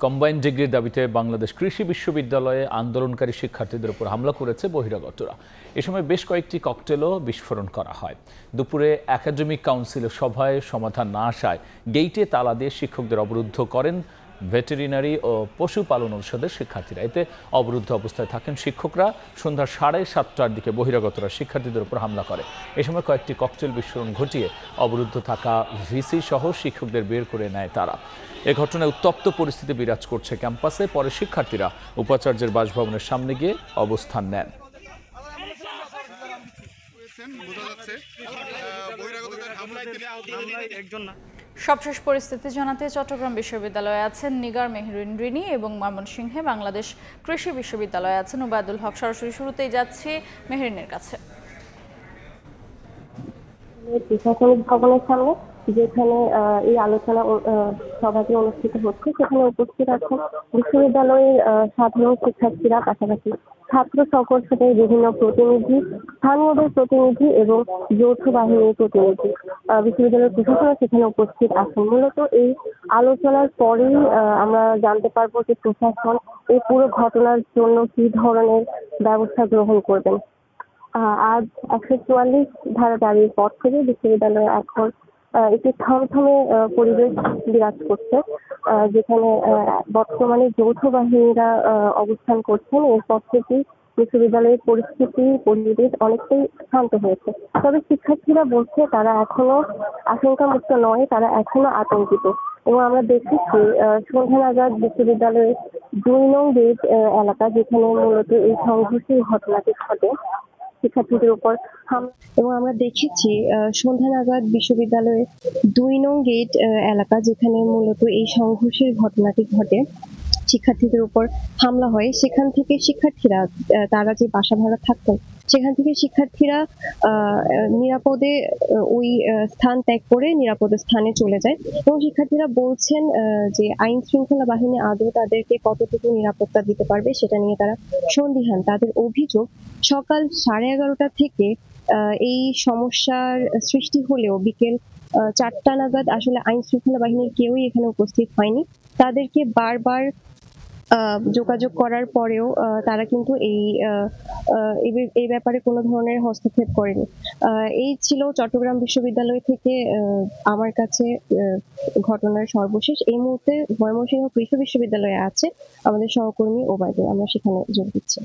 Combined ডিগ্রির দাবিতে বাংলাদেশ কৃষি বিশ্ববিদ্যালয়ে আন্দোলনকারী শিক্ষার্থীদের উপর হামলা করেছে বহিরাগতরা। এ সময় বেশ কয়েকটি ককটেলও বিস্ফোরণ করা হয়। দুপুরে একাডেমিক কাউন্সিলের সভায় সমাধান না আসায় গেইটে তালা দিয়ে শিক্ষকদের অবরুদ্ধ করেন ভেটেরিনারি ও পশুপালন অনুষদের শিক্ষার্থীরা। এতে অবরুদ্ধ অবস্থায় থাকেন শিক্ষকরা। সন্ধ্যা 7:30টার দিকে বহিরাগতরা শিক্ষার্থীদের উপর হামলা করে। এ সময় কয়েকটি ককটেল বিস্ফোরণ ঘটিয়ে অবরুদ্ধ থাকা ভিসি সহ শিক্ষকদের বের করে নেয় তারা। এ ঘটনায় উত্তপ্ত পরিস্থিতি বিরাজ করছে ক্যাম্পাসে। পরে শিক্ষার্থীরা উপাচার্যের বাসভবনের সামনে গিয়ে অবস্থান নেন। সবশেষ পরিস্থিতি জানাতে চট্টগ্রাম বিশ্ববিদ্যালয়ে আছেন নিগার মেহরিন রিনি এবং ময়মনসিংহে বাংলাদেশ কৃষি বিশ্ববিদ্যালয়ে আছেন ওবায়দুল হক। সরাসরি শুরুতেই যাচ্ছি মেহরিনের কাছে। প্রশাসনিক ভবনের সামনে যেখানে এই আলোচনা সভাটি অনুষ্ঠিত হচ্ছে সেখানে উপস্থিত আছেন বিশ্ববিদ্যালয়ের সাধারণ শিক্ষার্থীরা, পাশাপাশি ছাত্র সংগঠনের বিভিন্ন প্রতিনিধি, স্থানীয়দের প্রতিনিধি এবং যৌথ বাহিনীর প্রতিনিধি। বিশ্ববিদ্যালয়ের প্রশাসন সেখানে উপস্থিত আছেন। মূলত এই আলোচনার পরেই আমরা জানতে পারবো যে প্রশাসন এই পুরো ঘটনার জন্য কি ধরনের ব্যবস্থা গ্রহণ করবেন। আজ 144 ধারা জারির পর থেকে বিশ্ববিদ্যালয়ে এখন একটি থমথমে পরিবেশ বিরাজ করছে, যেখানে বর্তমানে যৌথ বাহিনীরা অবস্থান করছেন। এরপর থেকেই বিশ্ববিদ্যালয়ের পরিবেশ অনেকটাই শান্ত হয়েছে। তবে শিক্ষার্থীরা বলছে তারা এখনো আশঙ্কামুক্ত নয়, তারা এখনো আতঙ্কিত। এবং আমরা দেখেছি সন্ধ্যা নাগাদ বিশ্ববিদ্যালয়ের 2 নং গেট এলাকা, যেখানে মূলত এই সংঘর্ষের ঘটনাটি ঘটে, শিক্ষার্থীদের উপর এবং আমরা দেখেছি সন্ধ্যা নাগাদ বিশ্ববিদ্যালয়ের 2 নং গেট এলাকা, যেখানে মূলত এই সংঘর্ষের ঘটনাটি ঘটে, শিক্ষার্থীদের উপর হামলা হয়। সেখান থেকে শিক্ষার্থীরা, তারা যে বাসা ভাড়া থাকতেন, সেখান থেকে শিক্ষার্থীরা নিরাপদে ওই স্থান ত্যাগ করে নিরাপদ স্থানে চলে যায়। এবং শিক্ষার্থীরা বলছেন যে আইন শৃঙ্খলা বাহিনী আদৌ তাদেরকে কতটুকু নিরাপত্তা দিতে পারবে সেটা নিয়ে তারা সন্দিহান। তাদের অভিযোগ, সকাল 11:30টা থেকে এই সমস্যার সৃষ্টি হলেও বিকেল 4টা নাগাদ আসলে আইন শৃঙ্খলা বাহিনীর কেউই এখানে উপস্থিত হয়নি। তাদেরকে বারবার যোগাযোগ করার পরেও তারা কিন্তু এই ব্যাপারে কোনো ধরনের হস্তক্ষেপ করেনি। এই ছিল চট্টগ্রাম বিশ্ববিদ্যালয় থেকে আমার কাছে ঘটনার সর্বশেষ। এই মুহূর্তে ময়মনসিংহ কৃষি বিশ্ববিদ্যালয়ে আছে আমাদের সহকর্মী ওবায়দুল, আমরা সেখানে যোগ দিচ্ছি।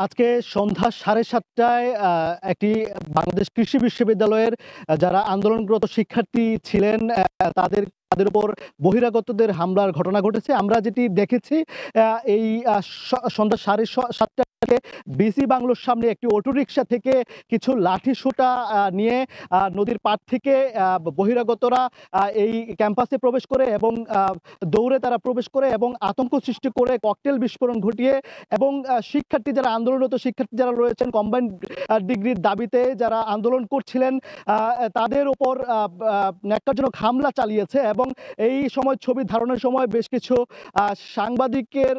আজকে সন্ধ্যা 7:30টায় একটি বাংলাদেশ কৃষি বিশ্ববিদ্যালয়ের যারা আন্দোলনরত শিক্ষার্থী ছিলেন তাদের উপর বহিরাগতদের হামলার ঘটনা ঘটেছে। আমরা যেটি দেখেছি, এই সন্ধ্যা 7:30টায় বিসি বাংলোর সামনে একটি অটোরিকশা থেকে কিছু লাঠি সোঁটা নিয়ে নদীর পাড় থেকে বহিরাগতরা এই ক্যাম্পাসে প্রবেশ করে এবং দৌড়ে তারা প্রবেশ করে এবং আতঙ্ক সৃষ্টি করে ককটেল বিস্ফোরণ ঘটিয়ে এবং শিক্ষার্থী যারা আন্দোলনরত শিক্ষার্থী যারা রয়েছেন, কম্বাইন্ড ডিগ্রির দাবিতে যারা আন্দোলন করছিলেন, তাদের উপর ন্যাক্কারজনক হামলা চালিয়েছে। এবং এই সময় ছবি ধারণের সময় বেশ কিছু সাংবাদিকের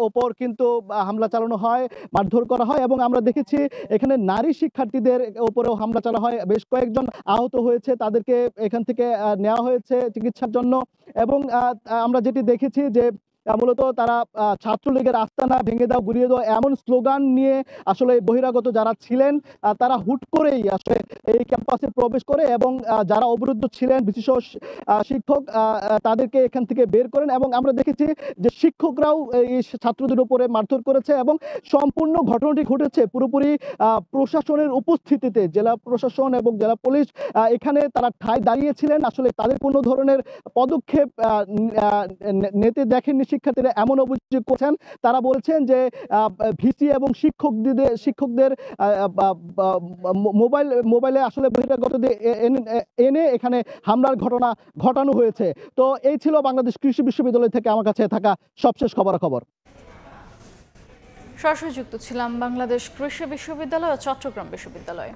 ওপর কিন্তু হামলা চালানো হয়, মারধর করা হয়। এবং আমরা দেখেছি এখানে নারী শিক্ষার্থীদের উপরেও হামলা চালানো হয়। বেশ কয়েকজন আহত হয়েছে, তাদেরকে এখান থেকে নেওয়া হয়েছে চিকিৎসার জন্য। এবং আমরা যেটি দেখেছি যে মূলত তারা ছাত্রলীগের আস্তানা ভেঙে দাও, গুড়িয়ে দাও এমন স্লোগান নিয়ে আসলে বহিরাগত যারা ছিলেন তারা হুট করেই আসলে এই ক্যাম্পাসে প্রবেশ করে এবং যারা অবরুদ্ধ ছিলেন বিশেষ শিক্ষক তাদেরকে এখান থেকে বের করেন। এবং আমরা দেখেছি যে শিক্ষকরাও এই ছাত্রদের উপরে মারধর করেছে এবং সম্পূর্ণ ঘটনাটি ঘটেছে পুরোপুরি প্রশাসনের উপস্থিতিতে। জেলা প্রশাসন এবং জেলা পুলিশ এখানে তারা ঠায় দাঁড়িয়েছিলেন, আসলে তাদের কোনো ধরনের পদক্ষেপ নিতে দেখেননি শিক্ষার্থীরা, এমন অভিযোগ করছেন। তারা বলছেন যে ভিসি এবং শিক্ষকদের মোবাইলে আসলে বহিরাগতদের এনে এখানে হামলার ঘটনা ঘটানো হয়েছে। তো এই ছিল বাংলাদেশ কৃষি বিশ্ববিদ্যালয় থেকে আমার কাছে থাকা সবশেষ খবরাখবর। সরাসরি যুক্ত ছিলাম বাংলাদেশ কৃষি বিশ্ববিদ্যালয় ও চট্টগ্রাম বিশ্ববিদ্যালয়।